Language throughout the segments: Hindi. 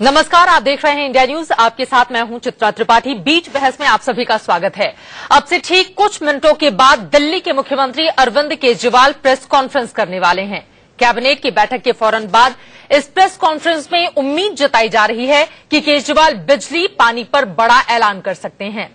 नमस्कार, आप देख रहे हैं इंडिया न्यूज। आपके साथ मैं हूं चित्रा त्रिपाठी। बीच बहस में आप सभी का स्वागत है। अब से ठीक कुछ मिनटों के बाद दिल्ली के मुख्यमंत्री अरविंद केजरीवाल प्रेस कॉन्फ्रेंस करने वाले हैं। कैबिनेट की बैठक के फौरन बाद इस प्रेस कॉन्फ्रेंस में उम्मीद जताई जा रही है कि केजरीवाल बिजली पानी पर बड़ा ऐलान कर सकते हैं।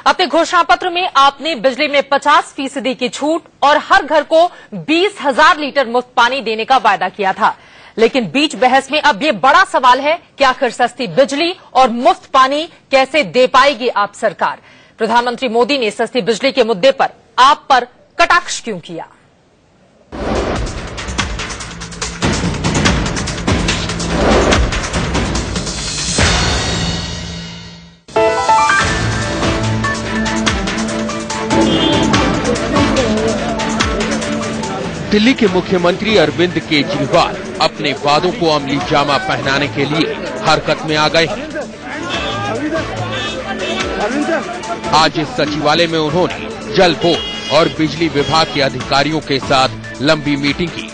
अपने घोषणा पत्र में आपने बिजली में 50% की छूट और हर घर को 20,000 लीटर मुफ्त पानी देने का वायदा किया था। लेकिन बीच बहस में अब ये बड़ा सवाल है कि आखिर सस्ती बिजली और मुफ्त पानी कैसे दे पाएगी आप सरकार। प्रधानमंत्री मोदी ने सस्ती बिजली के मुद्दे पर आप पर कटाक्ष क्यों किया? दिल्ली के मुख्यमंत्री अरविंद केजरीवाल अपने वादों को अमली जामा पहनाने के लिए हरकत में आ गए हैं। आज इस सचिवालय में उन्होंने जल बोर्ड और बिजली विभाग के अधिकारियों के साथ लंबी मीटिंग की।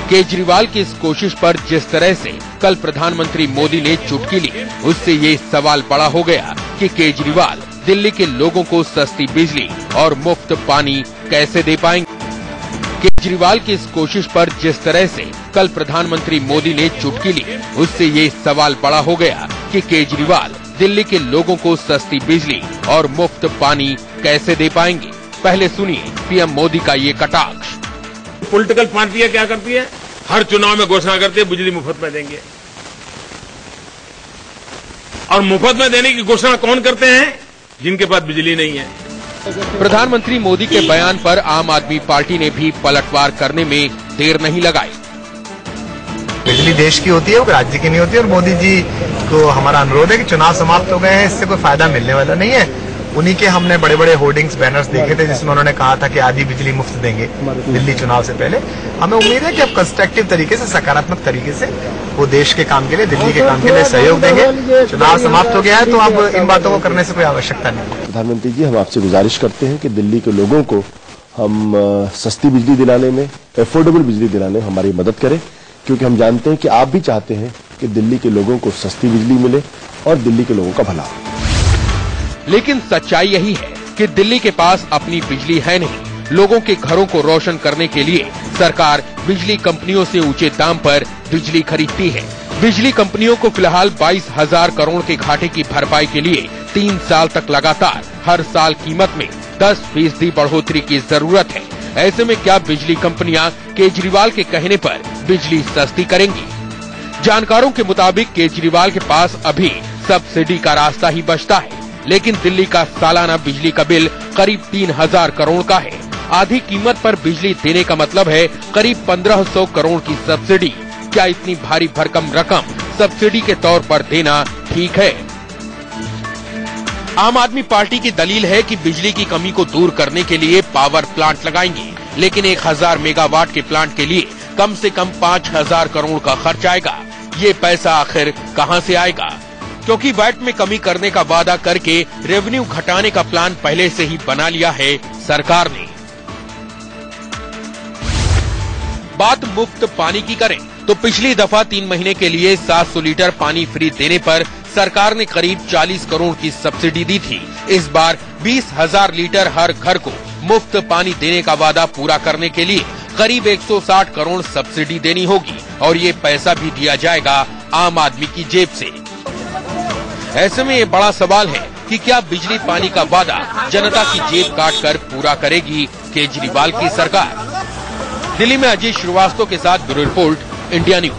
केजरीवाल की इस कोशिश पर जिस तरह से कल प्रधानमंत्री मोदी ने चुटकी ली, उससे ये सवाल बड़ा हो गया कि केजरीवाल दिल्ली के लोगों को सस्ती बिजली और मुफ्त पानी कैसे दे पाएंगे। केजरीवाल की इस कोशिश पर जिस तरह से कल प्रधानमंत्री मोदी ने चुटकी ली, उससे ये सवाल बड़ा हो गया कि केजरीवाल दिल्ली के लोगों को सस्ती बिजली और मुफ्त पानी कैसे दे पाएंगे। पहले सुनिए पीएम मोदी का ये कटाक्ष। पॉलिटिकल पार्टियां क्या करती है, हर चुनाव में घोषणा करती है बिजली मुफ्त में देंगे। और मुफ्त में देने की घोषणा कौन करते हैं? जिनके पास बिजली नहीं है। प्रधानमंत्री मोदी के बयान पर आम आदमी पार्टी ने भी पलटवार करने में देर नहीं लगाई। बिजली देश की होती है, वो राज्य की नहीं होती। और मोदी जी को हमारा अनुरोध है कि चुनाव समाप्त हो गए हैं, इससे कोई फायदा मिलने वाला नहीं है। उन्हीं के हमने बड़े बड़े होर्डिंग्स, बैनर्स देखे थे जिसमें उन्होंने कहा था कि आधी बिजली मुफ्त देंगे दिल्ली चुनाव से पहले। हमें उम्मीद है कि अब कंस्ट्रक्टिव तरीके से, सकारात्मक तरीके से वो देश के काम के लिए, दिल्ली के काम के लिए सहयोग देंगे। चुनाव समाप्त हो गया है तो अब इन बातों को करने से कोई आवश्यकता नहीं। प्रधानमंत्री जी, हम आपसे गुजारिश करते हैं कि दिल्ली के लोगों को हम सस्ती बिजली दिलाने में, एफोर्डेबल बिजली दिलाने में हमारी मदद करें, क्योंकि हम जानते हैं कि आप भी चाहते हैं कि दिल्ली के लोगों को सस्ती बिजली मिले और दिल्ली के लोगों का भला हो। लेकिन सच्चाई यही है कि दिल्ली के पास अपनी बिजली है नहीं। लोगों के घरों को रोशन करने के लिए सरकार बिजली कंपनियों से ऊंचे दाम पर बिजली खरीदती है। बिजली कंपनियों को फिलहाल 22,000 करोड़ के घाटे की भरपाई के लिए 3 साल तक लगातार हर साल कीमत में 10% बढ़ोतरी की जरूरत है। ऐसे में क्या बिजली कंपनियां केजरीवाल के कहने पर बिजली सस्ती करेंगी? जानकारों के मुताबिक केजरीवाल के पास अभी सब्सिडी का रास्ता ही बचता है, लेकिन दिल्ली का सालाना बिजली का बिल करीब 3,000 करोड़ का है। आधी कीमत पर बिजली देने का मतलब है करीब 1,500 करोड़ की सब्सिडी। क्या इतनी भारी भरकम रकम सब्सिडी के तौर पर देना ठीक है? आम आदमी पार्टी की दलील है कि बिजली की कमी को दूर करने के लिए पावर प्लांट लगाएंगे, लेकिन 1,000 मेगावाट के प्लांट के लिए कम से कम 5,000 करोड़ का खर्च आएगा। ये पैसा आखिर कहां से आएगा? क्योंकि वैट में कमी करने का वादा करके रेवेन्यू घटाने का प्लान पहले से ही बना लिया है सरकार ने। बात मुफ्त पानी की करें तो पिछली दफा 3 महीने के लिए 700 लीटर पानी फ्री देने पर सरकार ने करीब 40 करोड़ की सब्सिडी दी थी। इस बार 20,000 लीटर हर घर को मुफ्त पानी देने का वादा पूरा करने के लिए करीब 160 करोड़ सब्सिडी देनी होगी और ये पैसा भी दिया जाएगा आम आदमी की जेब से। ऐसे में ये बड़ा सवाल है कि क्या बिजली पानी का वादा जनता की जेब काट कर पूरा करेगी केजरीवाल की सरकार? दिल्ली में अजय श्रीवास्तव के साथ ब्यूरो रिपोर्ट, इंडिया न्यूज।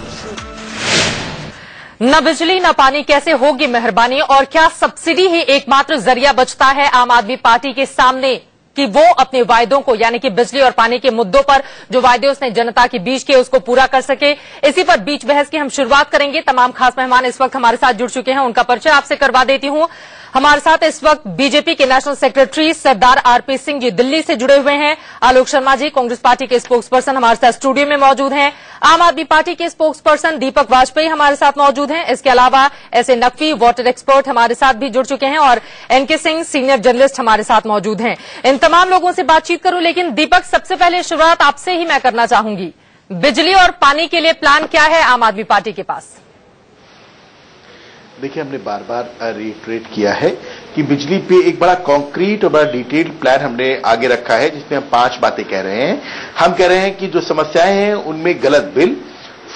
न बिजली न पानी, कैसे होगी मेहरबानी? और क्या सब्सिडी ही एकमात्र जरिया बचता है आम आदमी पार्टी के सामने कि वो अपने वायदों को, यानी कि बिजली और पानी के मुद्दों पर जो वायदे उसने जनता के बीच किए उसको पूरा कर सके? इसी पर बीच बहस की हम शुरुआत करेंगे। तमाम खास मेहमान इस वक्त हमारे साथ जुड़ चुके हैं, उनका परिचय आपसे करवा देती हूं। हमारे साथ इस वक्त बीजेपी के नेशनल सेक्रेटरी सरदार आरपी सिंह जी दिल्ली से जुड़े हुए हैं। आलोक शर्मा जी कांग्रेस पार्टी के स्पोक्स पर्सन हमारे साथ स्टूडियो में मौजूद हैं। आम आदमी पार्टी के स्पोक्स पर्सन दीपक वाजपेयी हमारे साथ मौजूद हैं। इसके अलावा एसए नकवी वाटर एक्सपर्ट हमारे साथ भी जुड़ चुके हैं और एनके सिंह सीनियर जर्नलिस्ट हमारे साथ मौजूद हैं। इन तमाम लोगों से बातचीत करूं, लेकिन दीपक सबसे पहले शुरुआत आपसे ही मैं करना चाहूंगी। बिजली और पानी के लिए प्लान क्या है आम आदमी पार्टी के पास? देखिए, हमने बार बार रिट्रेट किया है कि बिजली पे एक बड़ा कॉन्क्रीट और बड़ा डिटेल्ड प्लान हमने आगे रखा है, जिसमें हम 5 बातें कह रहे हैं। हम कह रहे हैं कि जो समस्याएं हैं उनमें गलत बिल,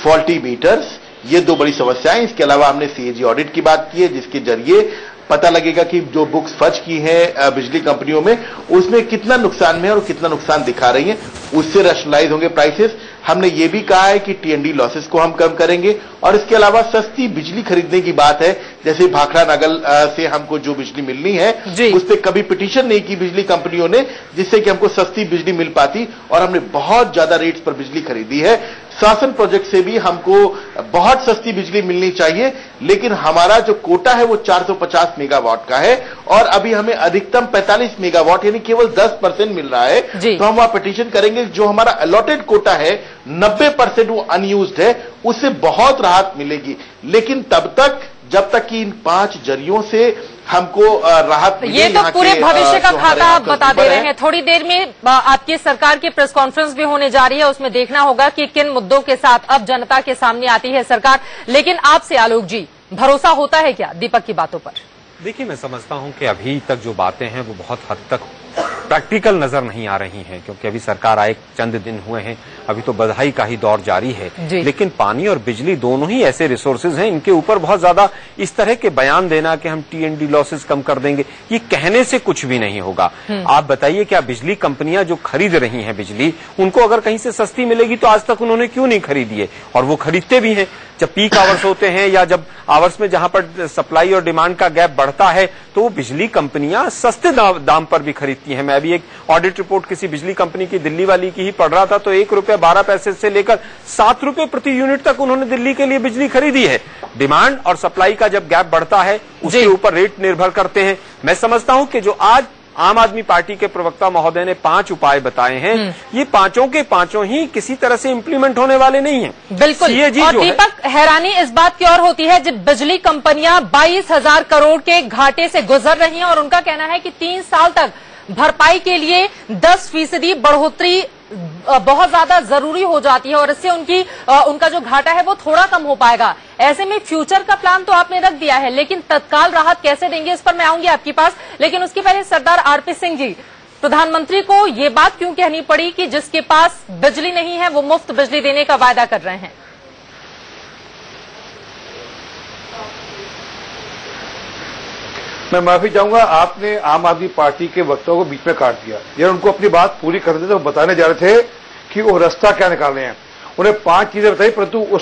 फॉल्टी मीटर्स, ये 2 बड़ी समस्याएं। इसके अलावा हमने सीएजी ऑडिट की बात की है, जिसके जरिए पता लगेगा कि जो बुक्स फर्ज की है बिजली कंपनियों में, उसमें कितना नुकसान में और कितना नुकसान दिखा रही है, उससे रैशनलाइज होंगे प्राइसेस। हमने ये भी कहा है कि टीएनडी लॉसेस को हम कम करेंगे, और इसके अलावा सस्ती बिजली खरीदने की बात है। जैसे भाखड़ा नागल से हमको जो बिजली मिलनी है, उस पर कभी पिटीशन नहीं की बिजली कंपनियों ने, जिससे कि हमको सस्ती बिजली मिल पाती, और हमने बहुत ज्यादा रेट्स पर बिजली खरीदी है। शासन प्रोजेक्ट से भी हमको बहुत सस्ती बिजली मिलनी चाहिए, लेकिन हमारा जो कोटा है वो 450 मेगावाट का है, और अभी हमें अधिकतम 45 मेगावाट यानी केवल 10% मिल रहा है। तो हम वहां पिटीशन करेंगे, जो हमारा अलॉटेड कोटा है 90% वो अनयूज्ड है, उससे बहुत राहत मिलेगी। लेकिन तब तक, जब तक कि इन 5 जरियों से हमको राहत मिले। ये तो पूरे भविष्य का खाता आप बता दे रहे हैं। थोड़ी देर में आपकी सरकार की प्रेस कॉन्फ्रेंस भी होने जा रही है, उसमें देखना होगा कि किन मुद्दों के साथ अब जनता के सामने आती है सरकार। लेकिन आपसे आलोक जी, भरोसा होता है क्या दीपक की बातों पर? देखिए, मैं समझता हूं कि अभी तक जो बातें हैं वो बहुत हद तक प्रैक्टिकल नजर नहीं आ रही हैं, क्योंकि अभी सरकार आए चंद दिन हुए हैं, अभी तो बधाई का ही दौर जारी है। लेकिन पानी और बिजली दोनों ही ऐसे रिसोर्सेज हैं, इनके ऊपर बहुत ज्यादा इस तरह के बयान देना कि हम टीएनडी लॉसेस कम कर देंगे, ये कहने से कुछ भी नहीं होगा। आप बताइए, क्या बिजली कंपनियां जो खरीद रही हैं बिजली, उनको अगर कहीं से सस्ती मिलेगी तो आज तक उन्होंने क्यों नहीं खरीदी है? और वो खरीदते भी हैं। जब पीक आवर्स होते हैं या जब आवर्स में जहां पर सप्लाई और डिमांड का गैप बढ़ता है, तो वो बिजली कंपनियां सस्ते दाम पर भी खरीदती हैं। मैं अभी एक ऑडिट रिपोर्ट किसी बिजली कंपनी की दिल्ली वाली की ही पढ़ रहा था, तो ₹1.12 से लेकर ₹7 प्रति यूनिट तक उन्होंने दिल्ली के लिए बिजली खरीदी है। डिमांड और सप्लाई का जब गैप बढ़ता है, उसके ऊपर रेट निर्भर करते हैं। मैं समझता हूं कि जो आज आम आदमी पार्टी के प्रवक्ता महोदय ने 5 उपाय बताए हैं, ये पांचों के पांचों ही किसी तरह से इंप्लीमेंट होने वाले नहीं हैं। बिल्कुल। और दीपक, हैरानी इस बात की और होती है जब बिजली कंपनियां 22,000 करोड़ के घाटे से गुजर रही हैं, और उनका कहना है कि 3 साल तक भरपाई के लिए 10% बढ़ोतरी बहुत ज्यादा जरूरी हो जाती है, और इससे उनका जो घाटा है वो थोड़ा कम हो पाएगा। ऐसे में फ्यूचर का प्लान तो आपने रख दिया है, लेकिन तत्काल राहत कैसे देंगे, इस पर मैं आऊंगी आपके पास। लेकिन उसके पहले सरदार आरपी सिंह जी, प्रधानमंत्री को ये बात क्यों कहनी पड़ी कि जिसके पास बिजली नहीं है वो मुफ्त बिजली देने का वायदा कर रहे हैं? मैं माफी चाहूंगा, आपने आम आदमी पार्टी के वक्तव्यों को बीच में काट दिया। यार, उनको अपनी बात पूरी करने थे, वो बताने जा रहे थे कि वो रास्ता क्या निकाल रहे हैं। उन्हें 5 चीजें बताई, परंतु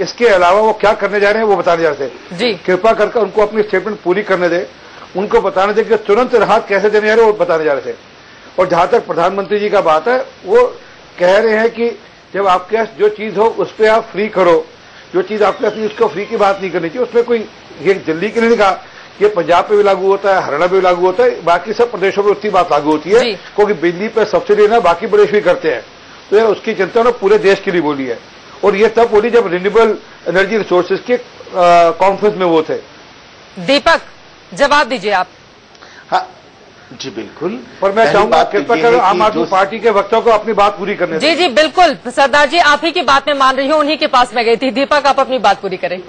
इसके अलावा वो क्या करने जा रहे हैं वो बताने जा रहे थे। जी, कृपा करके उनको अपनी स्टेटमेंट पूरी करने दे, उनको बताने दे कि तुरंत राहत कैसे देने जा रहे हैं, वो बताने जा रहे थे। और जहां तक प्रधानमंत्री जी का बात है, वो कह रहे हैं कि जब आपके पास जो चीज हो उस पर आप फ्री करो, जो चीज आपके पास उसको फ्री की बात नहीं करनी चाहिए। उसमें कोई ये दिल्ली के नहीं कहा, ये पंजाब पे भी लागू होता है, हरियाणा पे भी लागू होता है, बाकी सब प्रदेशों में उतनी बात लागू होती है, क्योंकि बिजली पे सब्सिडी ना बाकी प्रदेश भी करते हैं। तो यार, उसकी चिंता ना पूरे देश के लिए बोली है, और ये तब बोली जब रिन्यूएबल एनर्जी रिसोर्सेज के कॉन्फ्रेंस में वो थे। दीपक, जवाब दीजिए आप। हाँ जी, बिल्कुल। पर मैं चाहूंगा कृपा कर आम आदमी पार्टी के वक्तों को अपनी बात पूरी करने जी जी बिल्कुल। सरदार जी, आप ही की बात में मान रही हूँ, उन्हीं के पास मैं गई थी। दीपक, आप अपनी बात पूरी करें।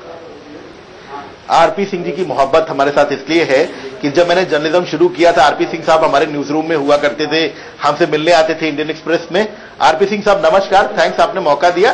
आरपी सिंह जी की मोहब्बत हमारे साथ इसलिए है कि जब मैंने जर्नलिज्म शुरू किया था, आरपी सिंह साहब हमारे न्यूज रूम में हुआ करते थे, हमसे मिलने आते थे इंडियन एक्सप्रेस में। आरपी सिंह साहब नमस्कार, थैंक्स, आपने मौका दिया।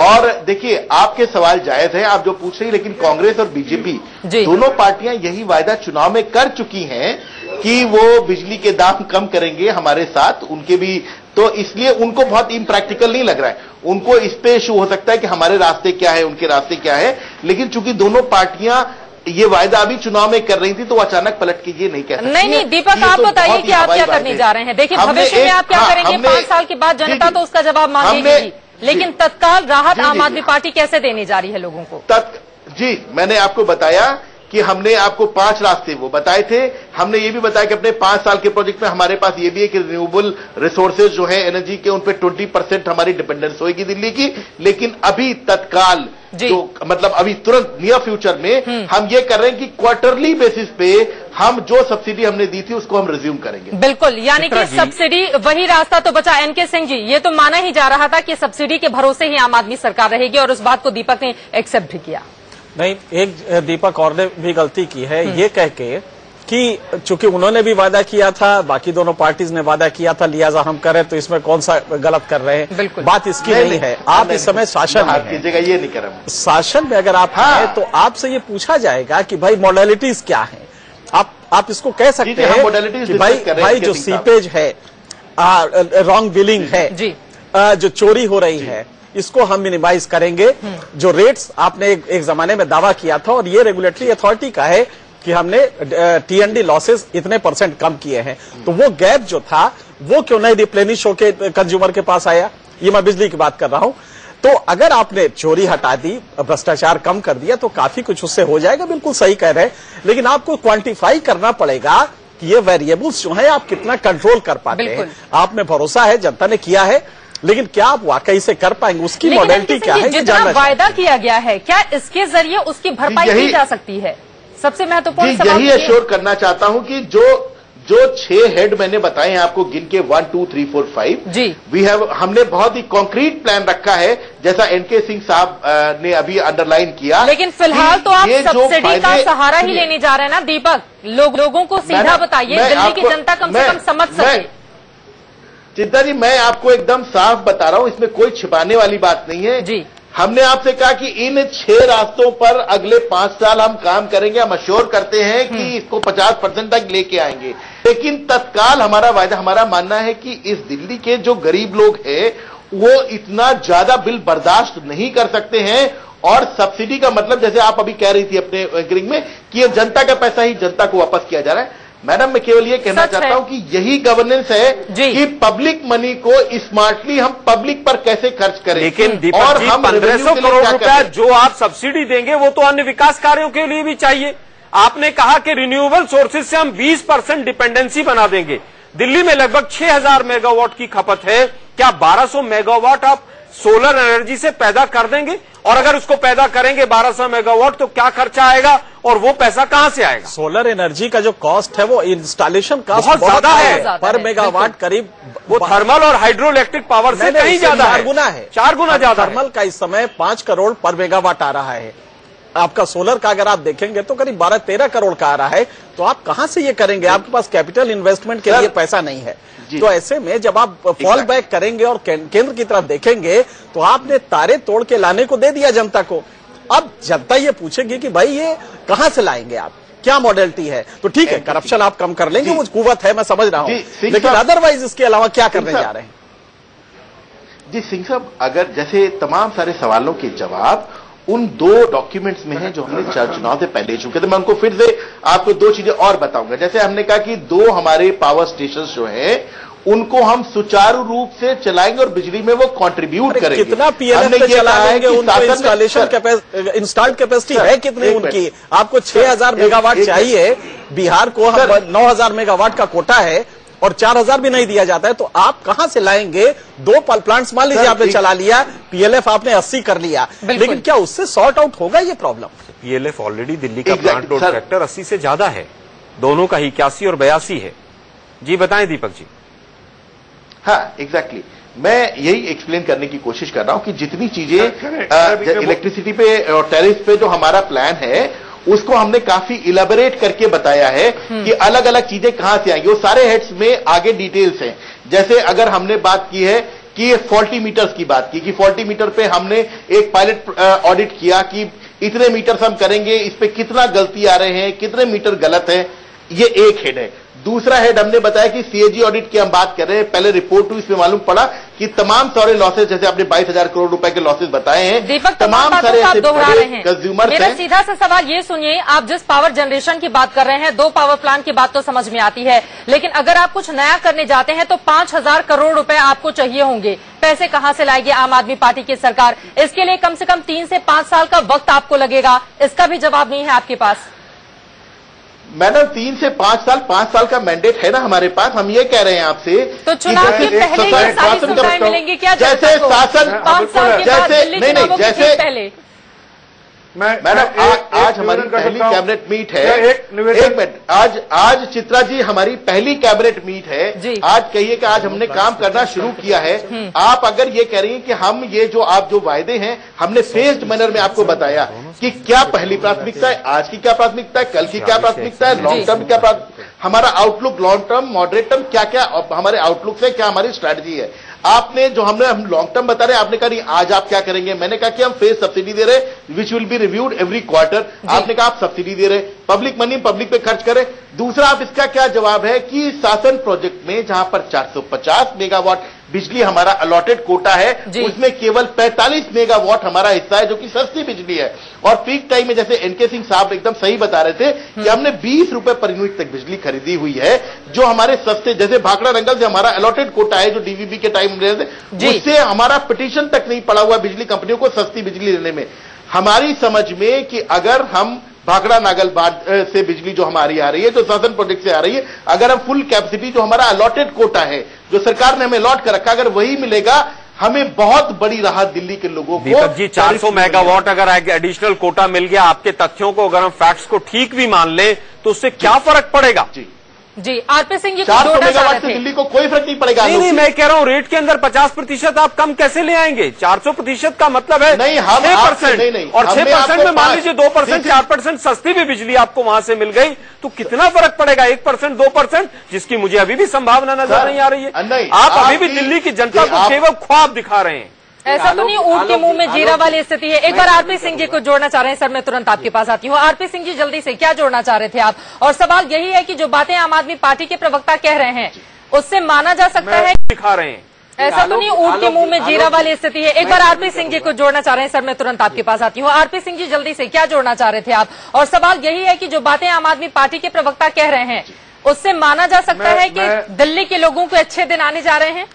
और देखिए, आपके सवाल जायज है, आप जो पूछ रही, लेकिन कांग्रेस और बीजेपी दोनों पार्टियां यही वायदा चुनाव में कर चुकी हैं कि वो बिजली के दाम कम करेंगे हमारे साथ। उनके भी तो इसलिए उनको बहुत इम्प्रैक्टिकल नहीं लग रहा है। उनको इस पे इशू हो सकता है कि हमारे रास्ते क्या है, उनके रास्ते क्या है, लेकिन चूंकि दोनों पार्टियां ये वायदा अभी चुनाव में कर रही थी, तो अचानक पलट के ये नहीं कह सकती। नहीं, दीपक, आप बताइए कि आप क्या करने जा रहे हैं। देखिए, भविष्य में आप क्या करेंगे 5 साल के बाद, जनता तो उसका जवाब मांगेगी, लेकिन तत्काल राहत आम आदमी पार्टी कैसे देने जा रही है लोगों को? जी, मैंने आपको बताया कि हमने आपको 5 रास्ते वो बताए थे। हमने ये भी बताया कि अपने 5 साल के प्रोजेक्ट में हमारे पास ये भी है कि रिन्यूएबल रिसोर्सेज जो है एनर्जी के, उन पे 20% हमारी डिपेंडेंस होगी दिल्ली की। लेकिन अभी तत्काल जो मतलब अभी तुरंत नियर फ्यूचर में हम ये कर रहे हैं कि क्वार्टरली बेसिस पे हम जो सब्सिडी हमने दी थी उसको हम रिज्यूम करेंगे। बिल्कुल, यानी कि सब्सिडी, वही रास्ता तो बचा। एनके सिंह जी, ये तो माना ही जा रहा था कि सब्सिडी के भरोसे ही आम आदमी सरकार रहेगी, और उस बात को दीपक ने एक्सेप्ट भी किया। नहीं, एक दीपक और ने भी गलती की है ये कह के कि चूंकि उन्होंने भी वादा किया था, बाकी दोनों पार्टीज ने वादा किया था, लिहाजा हम करें तो इसमें कौन सा गलत कर रहे हैं। बात इसकी नहीं है। आप इस समय शासन में हैं, ये नहीं कर शासन में अगर आप हैं तो आपसे ये पूछा जाएगा कि भाई मॉडलिटीज क्या है। आप इसको कह सकते हैं कि भाई जो सीपेज है, रॉन्ग बिलिंग है, जो चोरी हो रही है, इसको हम मिनिमाइज करेंगे। जो रेट्स आपने एक जमाने में दावा किया था और ये रेगुलेटरी अथॉरिटी का है कि हमने T&D लॉसेस इतने % कम किए हैं, तो वो गैप जो था वो क्यों नहीं रिप्लेनिश होके कंज्यूमर के पास आया। ये मैं बिजली की बात कर रहा हूं। तो अगर आपने चोरी हटा दी, भ्रष्टाचार कम कर दिया तो काफी कुछ उससे हो जाएगा। बिल्कुल सही कह रहे हैं, लेकिन आपको क्वांटिफाई करना पड़ेगा कि ये वेरिएबल्स जो है आप कितना कंट्रोल कर पाते हैं। आप में भरोसा है, जनता ने किया है, लेकिन क्या आप वाकई से कर पाएंगे, उसकी मॉडलिटी क्या है। जितना वायदा किया गया है, क्या इसके जरिए उसकी भरपाई की जा सकती है? सबसे महत्वपूर्ण सवाल यही एश्योर करना चाहता हूं कि जो 6 हेड मैंने बताए हैं आपको गिन के 1 2 3 4 5 जी हमने बहुत ही कॉन्क्रीट प्लान रखा है, जैसा एनके सिंह साहब ने अभी अंडरलाइन किया। लेकिन फिलहाल तो आप सब्सिडी का सहारा ही लेने जा रहे हैं ना दीपक। लोगों को सीधा बताइए, दिल्ली की जनता कम से कम समझ सके। चिंता जी, मैं आपको एकदम साफ बता रहा हूं, इसमें कोई छिपाने वाली बात नहीं है जी। हमने आपसे कहा कि इन 6 रास्तों पर अगले 5 साल हम काम करेंगे। हम अश्योर करते हैं कि इसको 50% तक लेके आएंगे, लेकिन तत्काल हमारा वायदा, हमारा मानना है कि इस दिल्ली के जो गरीब लोग हैं वो इतना ज्यादा बिल बर्दाश्त नहीं कर सकते हैं। और सब्सिडी का मतलब, जैसे आप अभी कह रही थी अपने एंकरिंग में कि ये जनता का पैसा ही जनता को वापस किया जा रहा है। मैडम, मैं केवल ये कहना चाहता हूं कि यही गवर्नेंस है कि पब्लिक मनी को स्मार्टली हम पब्लिक पर कैसे खर्च करें। लेकिन दीपक जी, 1500 करोड़ रुपया जो आप सब्सिडी देंगे वो तो अन्य विकास कार्यों के लिए भी चाहिए। आपने कहा कि रिन्यूएबल सोर्सेज से हम 20% डिपेंडेंसी बना देंगे। दिल्ली में लगभग 6000 मेगावाट की खपत है। क्या 1200 मेगावाट आप सोलर एनर्जी से पैदा कर देंगे? और अगर उसको पैदा करेंगे 1200 मेगावाट तो क्या खर्चा आएगा और वो पैसा कहां से आएगा? सोलर एनर्जी का जो कॉस्ट है वो इंस्टॉलेशन का बहुत ज्यादा है, पर मेगावाट करीब। वो थर्मल और हाइड्रो इलेक्ट्रिक पावर से कहीं ज्यादा है, 4 गुना है, 4 गुना ज्यादा। थर्मल का इस समय 5 करोड़ पर मेगावाट आ रहा है। आपका सोलर का अगर आप देखेंगे तो करीब 12-13 करोड़ का आ रहा है। तो आप कहां से ये करेंगे? आपके पास कैपिटल इन्वेस्टमेंट के लिए पैसा नहीं है। तो ऐसे में जब आप फॉल बैक करेंगे और केंद्र की तरफ देखेंगे तो आपने तारे तोड़ के लाने को दे दिया जनता को। अब जनता ये पूछेगी कि भाई ये कहां से लाएंगे आप, क्या मॉडलिटी है? तो ठीक है, करप्शन आप कम कर लेंगे, वो कुवत है, मैं समझ रहा हूं, लेकिन अदरवाइज इसके अलावा क्या करने जा रहे हैं? जी सिंह साहब, अगर जैसे तमाम सारे सवालों के जवाब उन 2 डॉक्यूमेंट्स में हैं जो हमने चुनाव से पहले चुके थे। मैं उनको फिर से आपको 2 चीजें और बताऊंगा। जैसे हमने कहा कि 2 हमारे पावर स्टेशन जो हैं उनको हम सुचारू रूप से चलाएंगे और बिजली में वो कंट्रीब्यूट करेंगे। कितना पीएलएफ पे चलाएंगे? उनको इंस्टॉल्ड कैपेसिटी है कितनी उनकी? आपको 6000 मेगावाट चाहिए, बिहार को 9000 मेगावाट का कोटा है और 4000 भी नहीं दिया जाता है, तो आप कहां से लाएंगे? 2 प्लांट्स मान लीजिए आपने चला लिया, पीएलएफ आपने 80 कर लिया, लेकिन क्या उससे सॉर्ट आउट होगा ये प्रॉब्लम? पीएलएफ ऑलरेडी दिल्ली का प्लांट लोड फैक्टर 80 से ज्यादा है, दोनों का 81 और 82 है। जी बताएं दीपक जी। हाँ, एग्जैक्टली मैं यही एक्सप्लेन करने की कोशिश कर रहा हूं कि जितनी चीजें इलेक्ट्रिसिटी पे और टैरिफ पे जो हमारा प्लान है उसको हमने काफी इलेबोरेट करके बताया है कि अलग अलग चीजें कहां से आएंगी। वो सारे हेड्स में आगे डिटेल्स हैं। जैसे अगर हमने बात की है कि फॉल्टी मीटर्स की बात की कि फॉल्टी मीटर पे हमने एक पायलट ऑडिट किया कि इतने मीटर्स हम करेंगे, इस पे कितना गलती आ रहे हैं, कितने मीटर गलत है, ये एक हेड है। दूसरा हेड हमने बताया कि सीएजी ऑडिट की हम बात कर रहे हैं। पहले रिपोर्ट हुई, इसमें मालूम पड़ा कि तमाम सारे लॉसेज, जैसे आपने 22,000 करोड़ रुपए के लॉसेज बताए हैं, दीपक तमाम सारे दोहरा रहे हैं। कंज्यूमर मेरा सीधा सा सवाल ये सुनिए, आप जिस पावर जनरेशन की बात कर रहे हैं, 2 पावर प्लांट की बात तो समझ में आती है, लेकिन अगर आप कुछ नया करने जाते हैं तो 5000 करोड़ रुपए आपको चाहिए होंगे। पैसे कहां से लाएगी आम आदमी पार्टी की सरकार? इसके लिए कम से कम 3 से 5 साल का वक्त आपको लगेगा। इसका भी जवाब नहीं है आपके पास। मैडम 3 से 5 साल, 5 साल का मैंडेट है ना हमारे पास। हम ये कह रहे हैं आपसे तो चुनाव के पहले ये सारी सुविधाएं मिलेंगी क्या? जैसे शासन, 5 साल के बाद दिल्ली चुनावों के ठीक पहले मैडम आज हमारी पहली कैबिनेट मीट है। एक मिनट, आज चित्रा जी हमारी पहली कैबिनेट मीट है। आज कहिए कि आज हमने काम करना शुरू किया है। आप अगर ये कह रही हैं कि हम ये जो आप जो वायदे हैं हमने फेज्ड मैनर में आपको बताया कि क्या पहली प्राथमिकता है, आज की क्या प्राथमिकता है, कल की क्या प्राथमिकता है, लॉन्ग टर्म क्या हमारा outlook, long term, moderate term, क्या क्या हमारे आउटलुक से क्या हमारी स्ट्रैटेजी है। आपने जो हम लॉन्ग टर्म बता रहे हैं, आपने कहा नहीं आज आप क्या करेंगे, मैंने कहा कि हम फेज सब्सिडी दे रहे which will be reviewed every quarter. आपने कहा आप सब्सिडी दे रहे, पब्लिक मनी पब्लिक पे खर्च करें। दूसरा, आप इसका क्या जवाब है कि शासन प्रोजेक्ट में जहां पर 450 मेगावाट बिजली हमारा अलॉटेड कोटा है, उसमें केवल 45 मेगावाट हमारा हिस्सा है जो कि सस्ती बिजली है। और पीक टाइम में जैसे एनके सिंह साहब एकदम सही बता रहे थे कि हमने 20 रुपए पर यूनिट तक बिजली खरीदी हुई है, जो हमारे सस्ते, जैसे भाखड़ा रंगल से हमारा अलॉटेड कोटा है जो डीवीबी के टाइम उससे हमारा पिटीशन तक नहीं पड़ा हुआ बिजली कंपनियों को सस्ती बिजली लेने में। हमारी समझ में कि अगर हम भाखड़ा नागलबाद से बिजली जो हमारी आ रही है, जो शासन प्रोजेक्ट से आ रही है, अगर हम फुल कैपेसिटी जो हमारा अलॉटेड कोटा है जो सरकार ने हमें अलॉट कर रखा, अगर वही मिलेगा हमें बहुत बड़ी राहत दिल्ली के लोगों को। दीपक जी 400 मेगावाट अगर एडिशनल कोटा मिल गया, आपके तथ्यों को अगर हम फैक्ट्स को ठीक भी मान ले तो उससे क्या फर्क पड़ेगा? जी आरपी सिंह जी, 400 मेगावाट से दिल्ली को कोई फर्क नहीं पड़ेगा। नहीं, मैं कह रहा हूं रेट के अंदर 50% आप कम कैसे ले आएंगे? 400% का मतलब है नहीं, हम 6% और 6% में मान लीजिए 2%, 4% सस्ती भी बिजली आपको वहां से मिल गई तो कितना फर्क पड़ेगा? 1%, 2%, जिसकी मुझे अभी भी संभावना नजर नहीं आ रही है। आप अभी भी दिल्ली की जनता को केवल ख्वाब दिखा रहे हैं। ऐसा तो नहीं ऊंट के मुंह में जीरा वाली स्थिति है। एक बार आरपी सिंह जी को जोड़ना चाह रहे हैं। सर मैं तुरंत आपके पास आती हूँ। आरपी सिंह जी जल्दी से क्या जोड़ना चाह रहे थे आप? और सवाल यही है कि जो बातें आम आदमी पार्टी के प्रवक्ता कह रहे हैं उससे माना जा सकता है, दिखा रहे हैं ऐसा तो नहीं ऊंट के मुंह में जीरा वाली स्थिति है। एक बार आरपी सिंह जी को जोड़ना चाह रहे हैं। सर मैं तुरंत आपके पास आती हूँ। आरपी सिंह जी जल्दी से क्या जोड़ना चाह रहे थे आप? और सवाल यही है कि जो बातें आम आदमी पार्टी के प्रवक्ता कह रहे हैं उससे माना जा सकता है कि दिल्ली के लोगों को अच्छे दिन आने जा रहे हैं।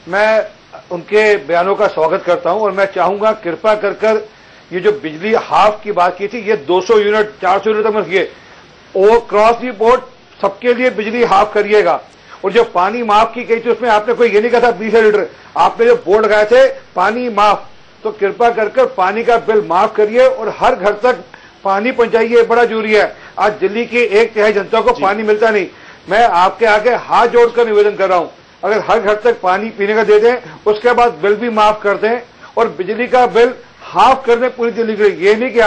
मैं उनके बयानों का स्वागत करता हूं और मैं चाहूंगा कृपा कर ये जो बिजली हाफ की बात की थी, ये 200 यूनिट 400 यूनिट तक मत किए, वो क्रॉस दी बोर्ड सबके लिए बिजली हाफ करिएगा। और जो पानी माफ की गई थी उसमें आपने कोई ये नहीं कहा था 20 लीटर, आपने जो बोर्ड लगाए थे पानी माफ, तो कृपा कर पानी का बिल माफ करिए और हर घर तक पानी पहुंचाइए, बड़ा जरूरी है। आज दिल्ली की 1/3 जनता को पानी मिलता नहीं। मैं आपके आगे हाथ जोड़कर निवेदन कर रहा हूं, अगर हर घर तक पानी पीने का दे दें, उसके बाद बिल भी माफ कर दें और बिजली का बिल हाफ कर दें पूरी दिल्ली के लिए। ये नहीं कि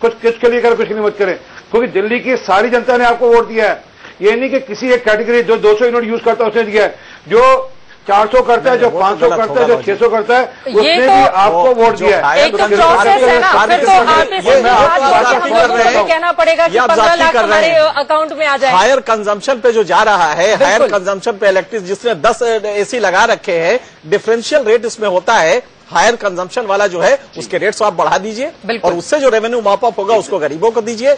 कुछ किसके लिए करें, कुछ नहीं मत करें, क्योंकि दिल्ली की सारी जनता ने आपको वोट दिया है। ये नहीं कि किसी एक कैटेगरी जो 200 यूनिट यूज करता है उसने दिया है, जो 400 करता है, जो 500 करता है, जो 600 करता है, उसने भी आपको वोट दिया है। एक तो प्रोसेस है ना, फिर तो कहना पड़ेगा कि 15 लाख हमारे अकाउंट में आ जाए। हायर कंजम्पशन पे जो जा रहा है, हायर कंजम्पशन पे इलेक्ट्रिक जिसने 10 एसी लगा रखे हैं, डिफरेंशियल रेट इसमें होता है। हायर कंजम्पशन वाला जो है उसके रेट्स आप बढ़ा दीजिए और उससे जो रेवेन्यू मॉप अप होगा उसको गरीबों को दीजिए।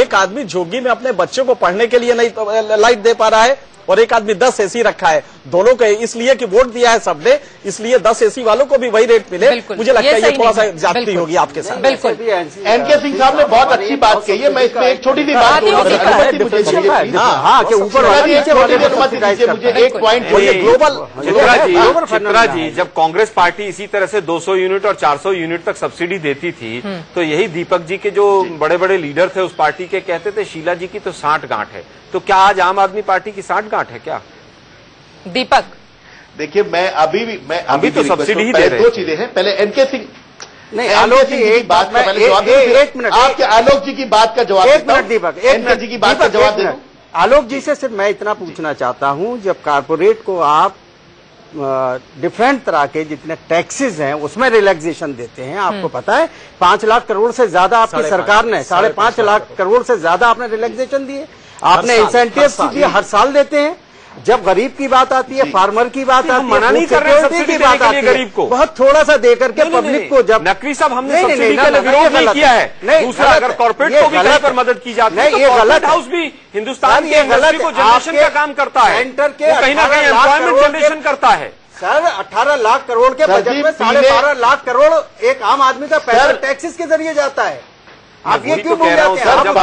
एक आदमी झुग्गी में अपने बच्चों को पढ़ने के लिए नहीं लाइट दे पा रहा है और एक आदमी 10 एसी रखा है, दोनों को इसलिए कि वोट दिया है सबने, इसलिए 10 एसी वालों को भी वही रेट मिले। मुझे लगता है ये थोड़ा सा ज्यादती होगी आपके साथ। बिल्कुल, एनके सिंह साहब ने बहुत अच्छी बात कही है। मैं इसमें एक छोटी सी बात मुझे एक पॉइंट ग्लोबल। चित्रा जी, जब कांग्रेस पार्टी इसी तरह से 200 यूनिट और 400 यूनिट तक सब्सिडी देती थी तो यही दीपक जी के जो बड़े बड़े लीडर थे उस पार्टी के कहते थे शीला जी की तो 60 गांठ है। तो क्या आज आम आदमी पार्टी की 60 गांठ है क्या? दीपक देखिए, मैं अभी तो सब्सिडी ही दे रहे हैं। 2 चीजें हैं, पहले एनके सिंह नहीं, आलोक जी एक बात में एक मिनट, आपके आलोक जी की बात का जवाब, एक मिनट दीपक, एनके जी की बात का जवाब दे। आलोक जी से सिर्फ मैं इतना पूछना चाहता हूं, जब कारपोरेट को आप डिफरेंट तरह के जितने टैक्सेस हैं उसमें रिलैक्सेशन देते हैं, आपको पता है 5 लाख करोड़ से ज्यादा आपकी सरकार ने 5.5 लाख करोड़ से ज्यादा आपने रिलैक्सेशन दिए, आपने इंसेंटिव्स दिए, हर साल देते हैं। जब गरीब की बात आती है, फार्मर की बात आती है, मना नहीं कर रहे सब्सिडी की बात आती है, गरीब को बहुत थोड़ा सा दे करके पब्लिक को। जब नकवी साहब हमने सब्सिडी का विरोध नहीं किया है, दूसरा अगर कॉर्पोरेट को भी कहीं पर मदद की जाती है तो कॉर्पोरेट हाउस भी हिंदुस्तान की इंडस्ट्री को जनरेशन का काम करता है, कहीं ना कहीं एम्प्लॉयमेंट जनरेशन करता है। सर 18 लाख करोड़ के बजट में 12.5 लाख करोड़ एक आम आदमी का पैसा टैक्सेस के जरिए जाता है। आप ये क्यों बोल रहे हैं? जब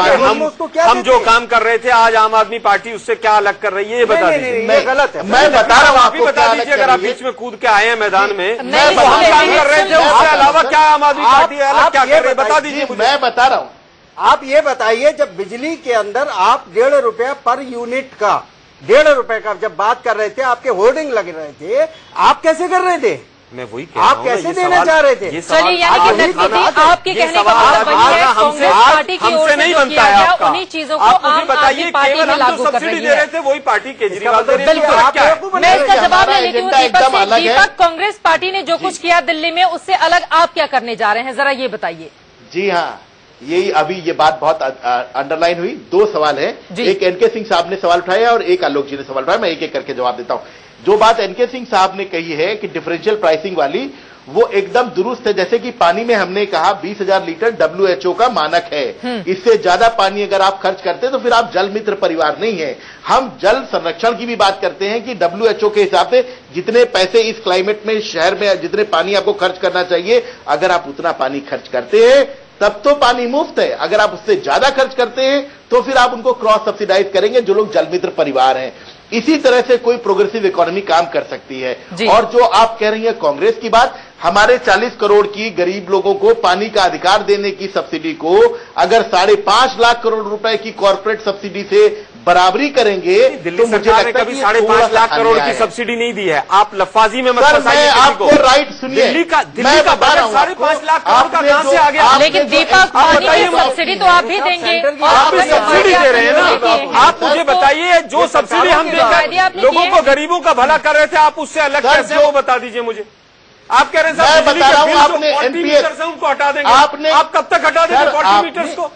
हम जो काम कर रहे थे आज आम आदमी पार्टी उससे क्या अलग कर रही है ये बता दीजिए। गलत है। मैं बता रहा हूँ आप ही बता दीजिए, अगर आप बीच में कूद के आए हैं मैदान में तो हम काम कर रहे थे उससे अलावा क्या आम आदमी पार्टी अलग क्या कर रही है बता दीजिए। मैं बता रहा हूँ, आप ये बताइए, जब बिजली के अंदर आप 1.5 रुपया पर यूनिट का 1.5 रुपए का जब बात कर रहे थे, आपके होर्डिंग लग रहे थे, आप कैसे कर रहे थे? मैं वही कह रहा हूं, आप कैसे देना चाह रहे थे? चलिए, यानी कि आपके कहने का मतलब वही है, कांग्रेस पार्टी की ओर से जो किया गया उन्हीं चीजों को आम आदमी पार्टी में लागू कर रही है। वही पार्टी केजरीवाल दे रही बिल्कुल, मैं इसका जवाब ले लेती हूँ दीपक से। दीपक, कांग्रेस पार्टी ने जो कुछ किया दिल्ली में उससे अलग आप क्या करने जा रहे हैं, जरा ये बताइए। जी हाँ, यही अभी ये बात बहुत अंडरलाइन हुई। 2 सवाल है, एक एनके सिंह साहब ने सवाल उठाया और एक आलोक जी ने सवाल उठाया। मैं एक एक करके जवाब देता हूं। जो बात एनके सिंह साहब ने कही है कि डिफरेंशियल प्राइसिंग वाली, वो एकदम दुरुस्त है। जैसे कि पानी में हमने कहा 20,000 लीटर WHO का मानक है, इससे ज्यादा पानी अगर आप खर्च करते हैं तो फिर आप जल मित्र परिवार नहीं है। हम जल संरक्षण की भी बात करते हैं कि WHO के हिसाब से जितने पैसे इस क्लाइमेट में शहर में जितने पानी आपको खर्च करना चाहिए, अगर आप उतना पानी खर्च करते हैं तब तो पानी मुफ्त है। अगर आप उससे ज्यादा खर्च करते हैं तो फिर आप उनको क्रॉस सब्सिडाइज करेंगे, जो लोग जल मित्र परिवार हैं। इसी तरह से कोई प्रोग्रेसिव इकोनॉमी काम कर सकती है। और जो आप कह रही हैं कांग्रेस की बात, हमारे 40 करोड़ की गरीब लोगों को पानी का अधिकार देने की सब्सिडी को अगर 5.5 लाख करोड़ रुपए की कॉर्पोरेट सब्सिडी से बराबरी करेंगे तो मुझे लगता है कभी 5.5 लाख करोड़ की सब्सिडी नहीं दी है। आप लफाजी में मत फंसाइए आपको। राइट सुनिए, दिल्ली का बजट 5.5 लाख करोड़ का कहां से आ गया? लेकिन दीपक, पानी की सब्सिडी तो आप भी देंगे। आप सब्सिडी दे रहे हैं ना। आप मुझे बताइए, जो सब्सिडी हम देकर लोगों को गरीबों का भला कर रहे थे, आप उससे अलग कैसे वो बता दीजिए मुझे। आप कह रहे हैं मैं बता रहा हूं, आपने एनपीएस से उनको हटा देंगे। आप कब तक हटा देंगे 40 मीटर्स को?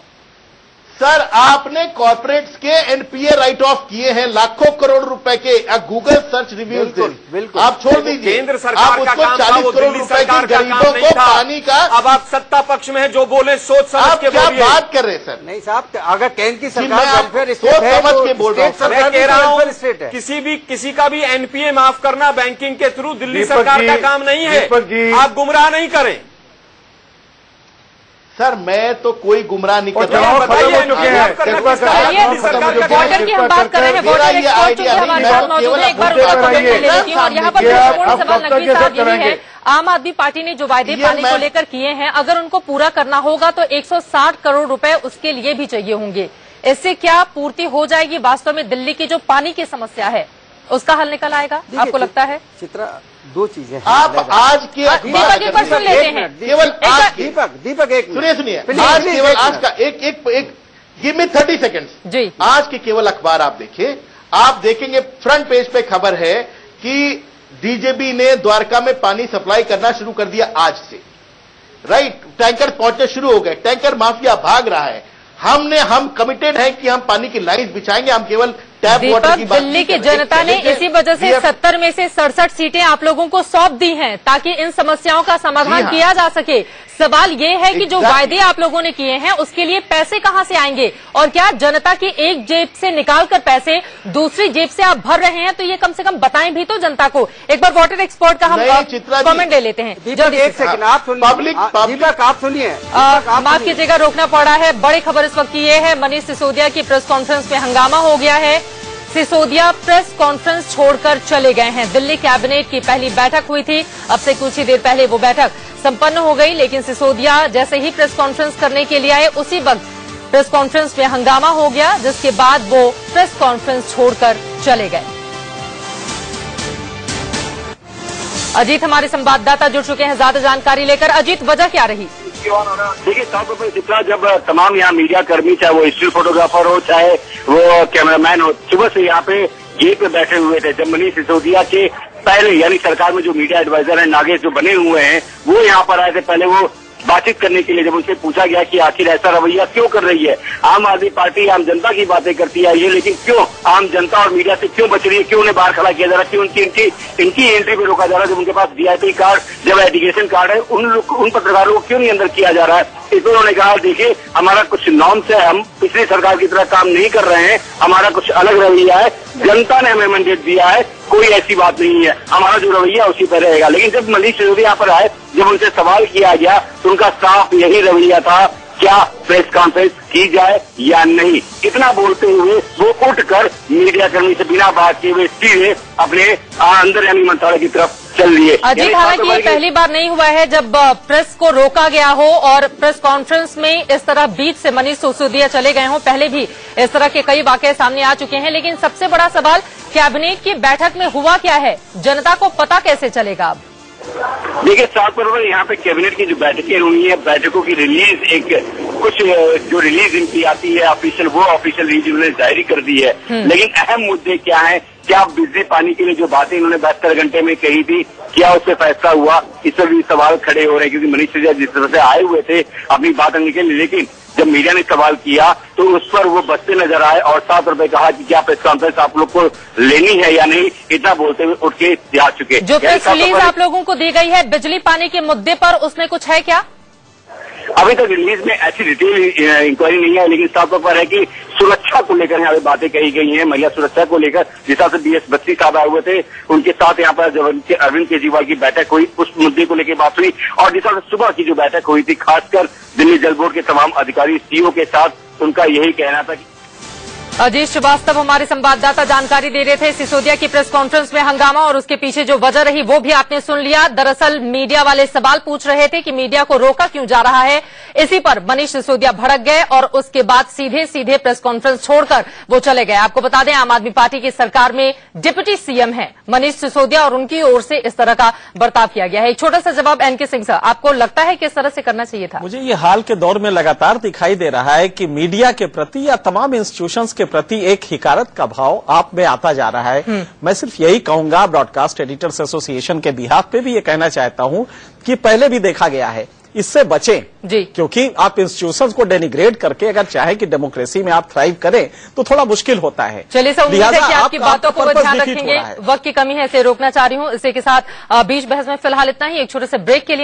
सर, आपने कॉर्पोरेट्स के एनपीए राइट ऑफ किए हैं लाखों करोड़ रुपए के। गूगल सर्च रिव्यू बिल्कुल आप छोड़ दीजिए। केंद्र सरकार का काम था, वो दिल्ली सरकार का काम नहीं था। पानी का अब आप सत्ता पक्ष में है, जो बोले सोच समझ के बोलिए। क्या बात कर रहे हैं सर? नहीं साहब, अगर केंद्र की सरकार सोच समझ के बोल रहा हूँ। मैं कह रहा हूँ किसी का भी एनपीए माफ करना बैंकिंग के थ्रू दिल्ली सरकार का काम नहीं है। आप गुमराह नहीं करें सर। मैं तो कोई गुमराह नहीं कर रहा हूं। वाटर की हम बात कर रहे हैं, वाटर एक्सपोर्ट जो हमारे साथ मौजूद है, एक बार उनका कमेंट ले लेती हूँ। और यहाँ पर महत्वपूर्ण सवाल नकवी साहब यही है, आम आदमी पार्टी ने जो वायदे पानी को लेकर किए हैं, अगर उनको पूरा करना होगा तो 160 करोड़ रुपए उसके लिए भी चाहिए होंगे। इससे क्या पूर्ति हो जाएगी? वास्तव में दिल्ली की जो पानी की समस्या है उसका हल निकल आएगा, आपको लगता है? चित्रा, 2 चीजें आप आज के दीपक एक बार सुन लेते हैं। केवल दीपक एक सुनिए आज केवल आज का एक गिव मी 30 सेकेंड्स जी। आज के केवल अखबार आप देखिए, आप देखेंगे फ्रंट पेज पे खबर है कि डीजेबी ने द्वारका में पानी सप्लाई करना शुरू कर दिया आज से। राइट, टैंकर पहुंचने शुरू हो गए, टैंकर माफिया भाग रहा है। हम कमिटेड हैं कि हम पानी की लाइन्स बिछाएंगे, हम केवल टैप वाटर की बात। दिल्ली की जनता ने इसी वजह से 70 में से 67 सीटें आप लोगों को सौंप दी हैं ताकि इन समस्याओं का समाधान किया जा सके। सवाल ये है कि जो वायदे आप लोगों ने किए हैं उसके लिए पैसे कहां से आएंगे, और क्या जनता की एक जेब से निकालकर पैसे दूसरी जेब से आप भर रहे हैं? तो ये कम से कम बताएं भी तो जनता को। एक बार वाटर एक्सपोर्ट का हम कमेंट ले लेते हैं। एक सेकंड आप सुनिए, दीपक आप सुनिए। माफ कीजिएगा, रोकना पड़ा है। बड़ी खबर इस वक्त ये है, मनीष सिसोदिया की प्रेस कॉन्फ्रेंस में हंगामा हो गया है। सिसोदिया प्रेस कॉन्फ्रेंस छोड़कर चले गए हैं। दिल्ली कैबिनेट की पहली बैठक हुई थी, अब से कुछ ही देर पहले वो बैठक संपन्न हो गई, लेकिन सिसोदिया जैसे ही प्रेस कॉन्फ्रेंस करने के लिए आए उसी वक्त प्रेस कॉन्फ्रेंस में हंगामा हो गया, जिसके बाद वो प्रेस कॉन्फ्रेंस छोड़कर चले गए। अजीत हमारे संवाददाता जुड़ चुके हैं ज्यादा जानकारी लेकर। अजीत, वजह क्या रही? देखिए, जितना जब तमाम यहाँ मीडिया कर्मी, चाहे वो स्टिल फोटोग्राफर हो चाहे वो कैमरामैन हो, सुबह से यहाँ पे गेट पे बैठे हुए थे। जब मनीष सिसोदिया के पहले यानी सरकार में जो मीडिया एडवाइजर है नागेश जो बने हुए हैं, वो यहाँ पर आए थे पहले वो बातचीत करने के लिए। जब उनसे पूछा गया कि आखिर ऐसा रवैया क्यों कर रही है, आम आदमी पार्टी आम जनता की बातें करती है ये, लेकिन क्यों आम जनता और मीडिया से क्यों बच रही है, क्यों उन्हें बाहर खड़ा किया जा रहा है, क्यों इनकी एंट्री पे रोका जा रहा है? जब उनके पास वीआईपी कार्ड, जब एजुकेशन कार्ड है, उन पत्रकारों को क्यों नहीं अंदर किया जा रहा है? इस पर उन्होंने कहा, देखिए हमारा कुछ नॉर्म्स है, हम पिछली सरकार की तरह काम नहीं कर रहे हैं, हमारा कुछ अलग रवैया है, जनता ने हमें मैंडेट दिया है, कोई ऐसी बात नहीं है, हमारा जो रवैया उसी पर रहेगा। लेकिन जब मनीष सिसोदिया यहाँ पर आए, जब उनसे सवाल किया गया तो उनका साफ यही रवैया था क्या प्रेस कॉन्फ्रेंस की जाए या नहीं। इतना बोलते हुए वो उठकर मीडिया कर्मी से बिना बात किए हुए सीधे अपने अंदर यानी मंत्रालय की तरफ चल लिए। अजीत, हालांकि ये पहली बार नहीं हुआ है जब प्रेस को रोका गया हो और प्रेस कॉन्फ्रेंस में इस तरह बीच से मनीष सिसोदिया चले गए हों। पहले भी इस तरह के कई वाकये सामने आ चुके हैं, लेकिन सबसे बड़ा सवाल कैबिनेट की बैठक में हुआ क्या है, जनता को पता कैसे चलेगा अब? देखिए 7 फरवरी यहाँ पे कैबिनेट की जो बैठकें हुई है, बैठकों की रिलीज एक कुछ जो रिलीज इनकी आती है ऑफिशियल, वो ऑफिशियल रिलीज उन्होंने जारी कर दी है। लेकिन अहम मुद्दे क्या है, क्या बिजली पानी के लिए जो बातें इन्होंने 72 घंटे में कही थी, क्या उससे फैसला हुआ, इस पर भी सवाल खड़े हो रहे हैं। क्योंकि मनीष सिसोदिया जिस तरह से आए हुए थे अपनी बात रखने के लिए, लेकिन जब मीडिया ने सवाल किया तो उस पर वो बचते नजर आए और 7 रुपए कहा कि क्या प्रेस कॉन्फ्रेंस आप लोग को लेनी है या नहीं, इतना बोलते हुए उठ के जा चुके। जो प्रेस रिलीज आप लोगों को दी गई है बिजली पानी के मुद्दे पर, उसमें कुछ है क्या? अभी तक रिलीज में ऐसी डिटेल इंक्वायरी नहीं है, लेकिन साफ तौर पर है कि सुरक्षा को लेकर यहाँ पे बातें कही गई हैं। महिला सुरक्षा को लेकर जिस तरह से BS बस्ती साहब आए हुए थे, उनके साथ यहाँ पर जब अरविंद केजरीवाल की बैठक हुई उस मुद्दे को लेकर बात हुई। और जिस तरह से सुबह की जो बैठक हुई थी, खासकर दिल्ली जल बोर्ड के तमाम अधिकारी CEO के साथ, उनका यही कहना था कि अजीत श्रीवास्तव हमारे संवाददाता जानकारी दे रहे थे। सिसोदिया की प्रेस कॉन्फ्रेंस में हंगामा और उसके पीछे जो वजह रही वो भी आपने सुन लिया। दरअसल मीडिया वाले सवाल पूछ रहे थे कि मीडिया को रोका क्यों जा रहा है, इसी पर मनीष सिसोदिया भड़क गए और उसके बाद सीधे प्रेस कॉन्फ्रेंस छोड़कर वो चले गए। आपको बता दें, आम आदमी पार्टी की सरकार में डिप्टी CM है मनीष सिसोदिया और उनकी ओर से इस तरह का बर्ताव किया गया है। एक छोटा सा जवाब NK सिंह सर, आपको लगता है किस तरह से करना चाहिए था? मुझे ये हाल के दौर में लगातार दिखाई दे रहा है कि मीडिया के प्रति या तमाम इंस्टीट्यूशंस के प्रति एक हिकारत का भाव आप में आता जा रहा है। मैं सिर्फ यही कहूंगा, ब्रॉडकास्ट एडिटर्स एसोसिएशन के बिहाफ पे भी ये कहना चाहता हूं कि पहले भी देखा गया है, इससे बचें जी, क्योंकि आप इंस्टीट्यूशंस को डेनिग्रेड करके अगर चाहे कि डेमोक्रेसी में आप थ्राइव करें तो थोड़ा मुश्किल होता है। चलिए सर, उम्मीद है कि आपकी बातों को ध्यान रखेंगे। वक्त की कमी है, इसे रोकना चाह रही हूं। इसी के साथ बीच बहस में फिलहाल इतना ही। एक छोटे से ब्रेक के लिए